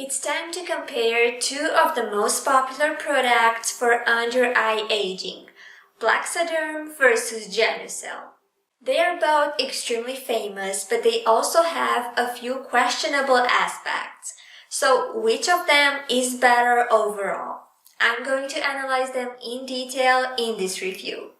It's time to compare two of the most popular products for under-eye aging, Plexaderm vs Genucel. They are both extremely famous, but they also have a few questionable aspects. So which of them is better overall? I'm going to analyze them in detail in this review.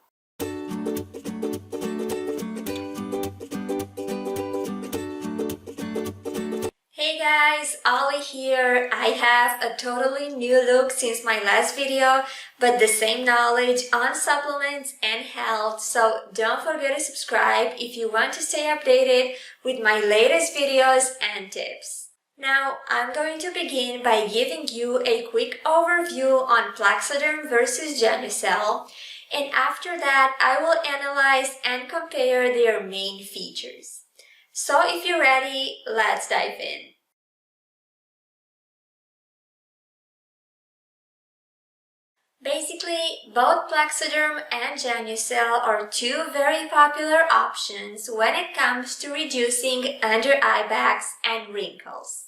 Hey guys, Ollie here. I have a totally new look since my last video, but the same knowledge on supplements and health, so don't forget to subscribe if you want to stay updated with my latest videos and tips. Now, I'm going to begin by giving you a quick overview on Plexaderm vs Genucel, and after that I will analyze and compare their main features. So if you're ready, let's dive in. Basically, both Plexaderm and Genucel are two very popular options when it comes to reducing under-eye bags and wrinkles.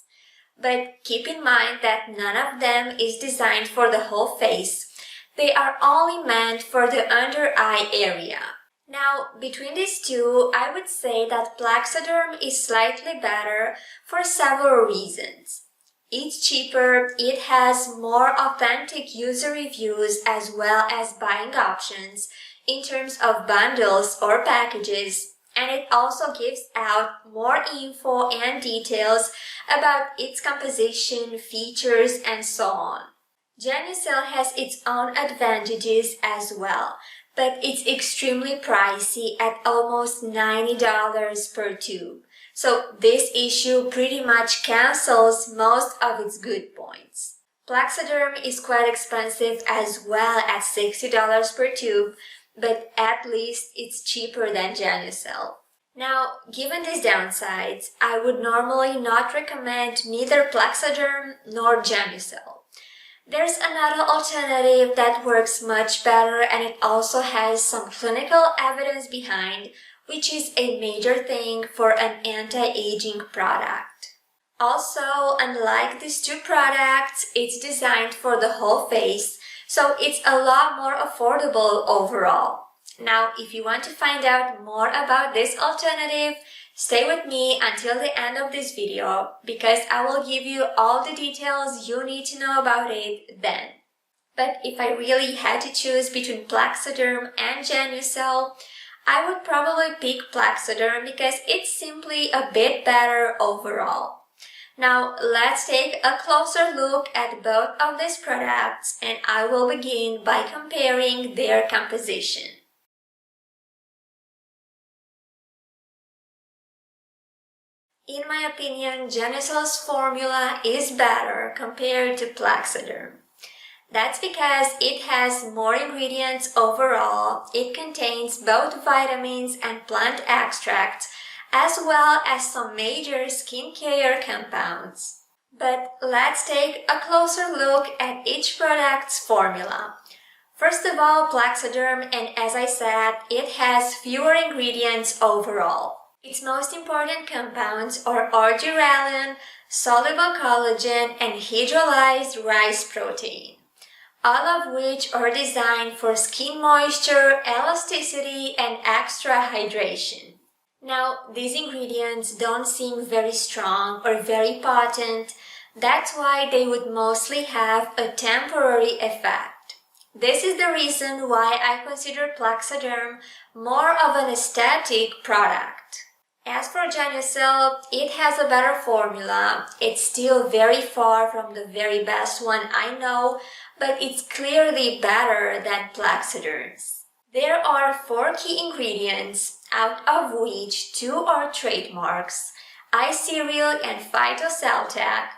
But keep in mind that none of them is designed for the whole face. They are only meant for the under-eye area. Now, between these two, I would say that Plexaderm is slightly better for several reasons. It's cheaper, it has more authentic user reviews as well as buying options in terms of bundles or packages, and it also gives out more info and details about its composition, features, and so on. Genucel has its own advantages as well, but it's extremely pricey at almost $90 per tube. So this issue pretty much cancels most of its good points. Plexaderm is quite expensive as well at $60 per tube, but at least it's cheaper than Genucel. Now, given these downsides, I would normally not recommend neither Plexaderm nor Genucel. There's another alternative that works much better, and it also has some clinical evidence behind, which is a major thing for an anti-aging product. Also, unlike these two products, it's designed for the whole face, so it's a lot more affordable overall. Now, if you want to find out more about this alternative, stay with me until the end of this video, because I will give you all the details you need to know about it then. But if I really had to choose between Plexaderm and Genucel, I would probably pick Plexaderm because it's simply a bit better overall. Now let's take a closer look at both of these products, and I will begin by comparing their composition. In my opinion, Genucel's formula is better compared to Plexaderm. That's because it has more ingredients overall. It contains both vitamins and plant extracts, as well as some major skincare compounds. But let's take a closer look at each product's formula. First of all, Plexaderm, and as I said, it has fewer ingredients overall. Its most important compounds are orgyrelin, soluble collagen, and hydrolyzed rice protein, all of which are designed for skin moisture, elasticity, and extra hydration. Now, these ingredients don't seem very strong or very potent. That's why they would mostly have a temporary effect. This is the reason why I consider Plexaderm more of an aesthetic product. As for Genucel, it has a better formula. It's still very far from the very best one I know, but it's clearly better than Plexaderm's. There are 4 key ingredients, out of which 2 are trademarks, icereal and phytoceltec,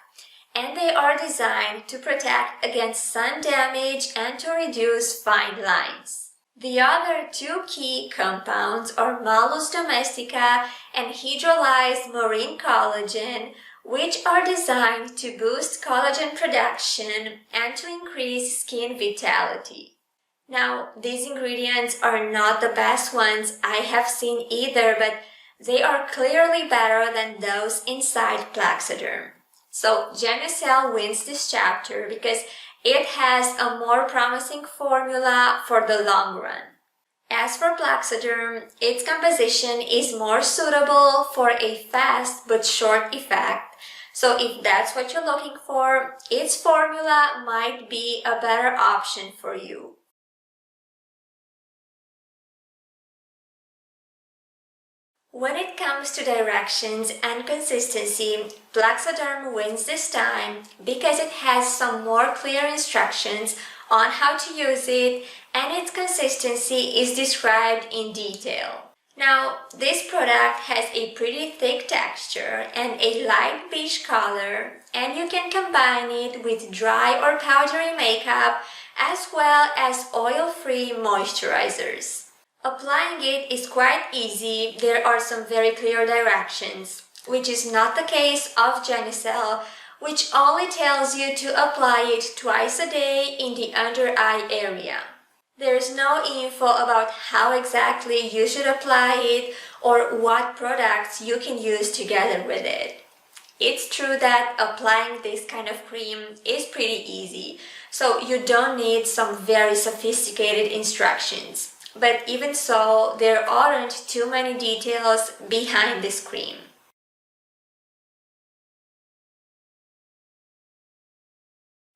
and they are designed to protect against sun damage and to reduce fine lines. The other 2 key compounds are Malus domestica and hydrolyzed marine collagen, which are designed to boost collagen production and to increase skin vitality. Now, these ingredients are not the best ones I have seen either, but they are clearly better than those inside Plexaderm. So Genucel wins this chapter because it has a more promising formula for the long run. As for Plexaderm, its composition is more suitable for a fast but short effect. So if that's what you're looking for, its formula might be a better option for you. When it comes to directions and consistency, Plexaderm wins this time because it has some more clear instructions on how to use it and its consistency is described in detail. Now, this product has a pretty thick texture and a light beige color, and you can combine it with dry or powdery makeup as well as oil-free moisturizers. Applying it is quite easy. There are some very clear directions, which is not the case of Genucel, which only tells you to apply it twice a day in the under eye area. There is no info about how exactly you should apply it or what products you can use together with it. It's true that applying this kind of cream is pretty easy, so you don't need some very sophisticated instructions. But even so, there aren't too many details behind this cream.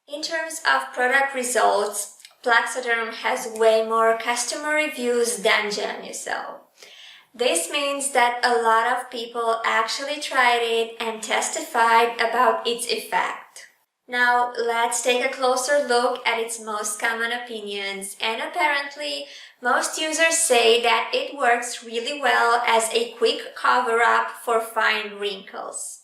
In terms of product results, Plexaderm has way more customer reviews than Genucel. This means that a lot of people actually tried it and testified about its effect. Now, let's take a closer look at its most common opinions, and apparently, most users say that it works really well as a quick cover-up for fine wrinkles.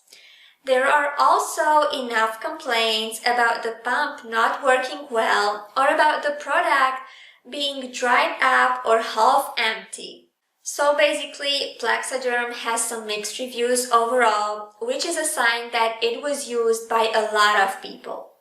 There are also enough complaints about the pump not working well or about the product being dried up or half empty. So basically, Plexaderm has some mixed reviews overall, which is a sign that it was used by a lot of people.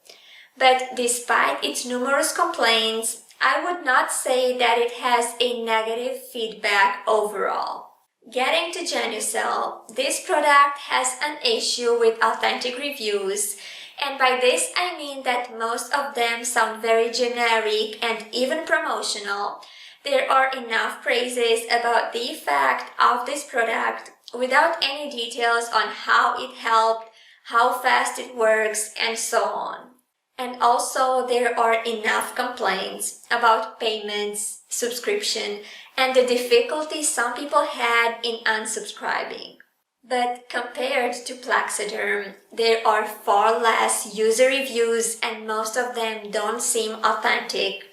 But despite its numerous complaints, I would not say that it has a negative feedback overall. Getting to Genucel, this product has an issue with authentic reviews, and by this I mean that most of them sound very generic and even promotional. There are enough praises about the effect of this product without any details on how it helped, how fast it works, and so on. And also there are enough complaints about payments, subscription, and the difficulty some people had in unsubscribing. But compared to Plexaderm, there are far less user reviews and most of them don't seem authentic.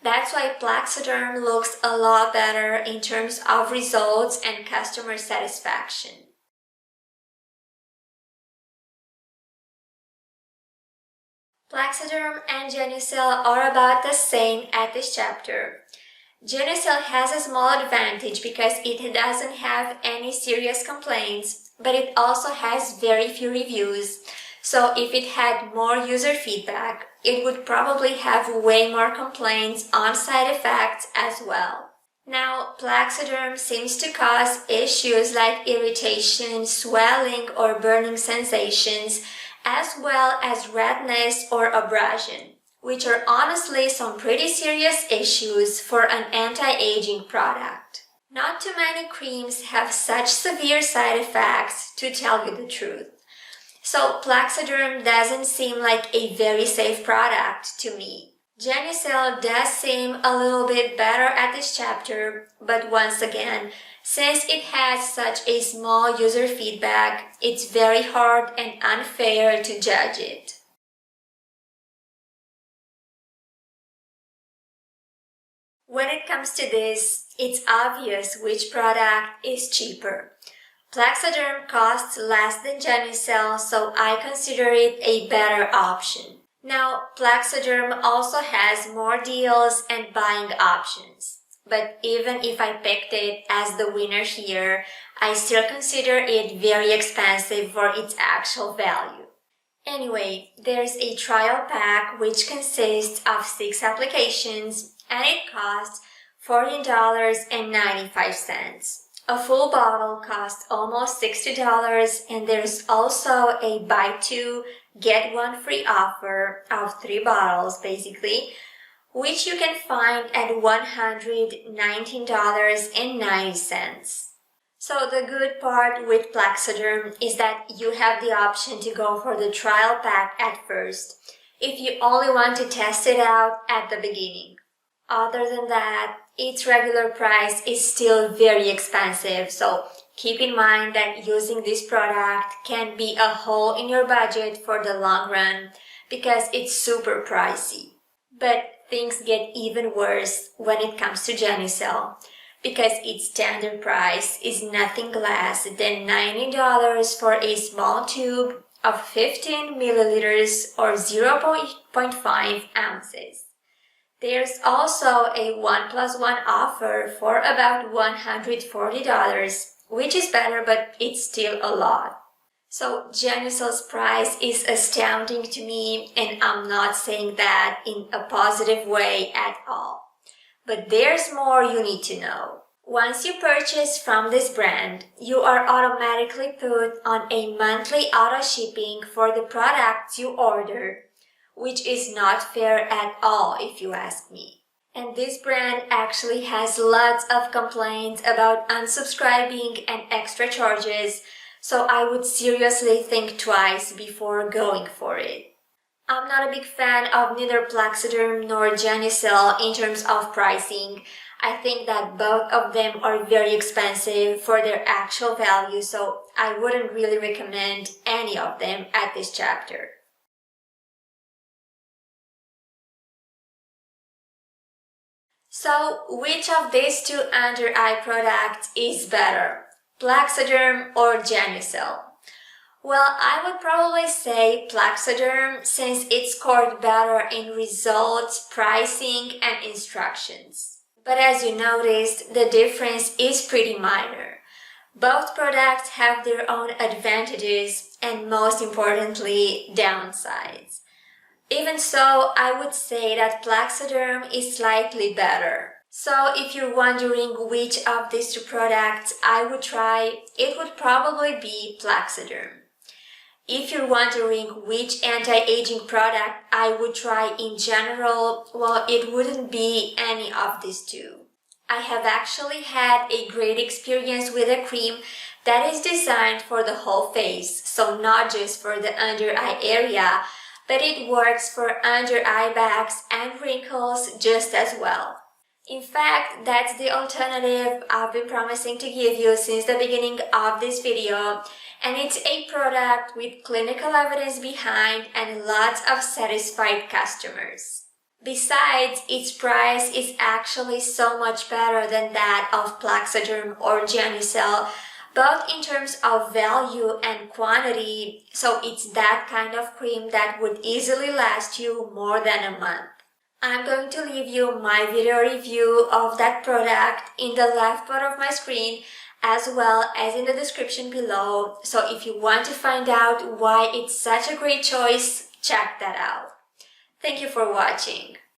That's why Plexaderm looks a lot better in terms of results and customer satisfaction. Plexaderm and Genucel are about the same at this chapter. Genucel has a small advantage because it doesn't have any serious complaints, but it also has very few reviews. So if it had more user feedback, it would probably have way more complaints on side effects as well. Now, Plexaderm seems to cause issues like irritation, swelling, or burning sensations, as well as redness or abrasion, which are honestly some pretty serious issues for an anti-aging product. Not too many creams have such severe side effects, to tell you the truth. So Plexaderm doesn't seem like a very safe product to me. Genucel does seem a little bit better at this chapter, but once again, since it has such a small user feedback, it's very hard and unfair to judge it. When it comes to this, it's obvious which product is cheaper. Plexaderm costs less than Genucel, so I consider it a better option. Now, Plexaderm also has more deals and buying options. But even if I picked it as the winner here, I still consider it very expensive for its actual value. Anyway, there's a trial pack which consists of 6 applications and it costs $14.95. A full bottle costs almost $60, and there's also a buy two, get one free offer of 3 bottles basically, which you can find at $119.90. So the good part with Plexaderm is that you have the option to go for the trial pack at first, if you only want to test it out at the beginning. Other than that, its regular price is still very expensive, so keep in mind that using this product can be a hole in your budget for the long run because it's super pricey. But things get even worse when it comes to Genucel, because its standard price is nothing less than $90 for a small tube of 15 milliliters or 0.5 ounces. There's also a 1+1 offer for about $140, which is better, but it's still a lot. So Genucel's price is astounding to me, and I'm not saying that in a positive way at all. But there's more you need to know. Once you purchase from this brand, you are automatically put on a monthly auto shipping for the products you order, which is not fair at all if you ask me. And this brand actually has lots of complaints about unsubscribing and extra charges, so I would seriously think twice before going for it. I'm not a big fan of neither Plexaderm nor Genucel in terms of pricing. I think that both of them are very expensive for their actual value, so I wouldn't really recommend any of them at this chapter. So, which of these two under-eye products is better, Plexaderm or Genucel? Well, I would probably say Plexaderm since it scored better in results, pricing, and instructions. But as you noticed, the difference is pretty minor. Both products have their own advantages and, most importantly, downsides. Even so, I would say that Plexaderm is slightly better. So if you're wondering which of these two products I would try, it would probably be Plexaderm. If you're wondering which anti-aging product I would try in general, well, it wouldn't be any of these two. I have actually had a great experience with a cream that is designed for the whole face, so not just for the under-eye area, but it works for under-eye bags and wrinkles just as well. In fact, that's the alternative I've been promising to give you since the beginning of this video, and it's a product with clinical evidence behind and lots of satisfied customers. Besides, its price is actually so much better than that of Plexaderm or Genucel, both in terms of value and quantity, so it's that kind of cream that would easily last you more than a month. I'm going to leave you my video review of that product in the left part of my screen as well as in the description below, so if you want to find out why it's such a great choice, check that out. Thank you for watching.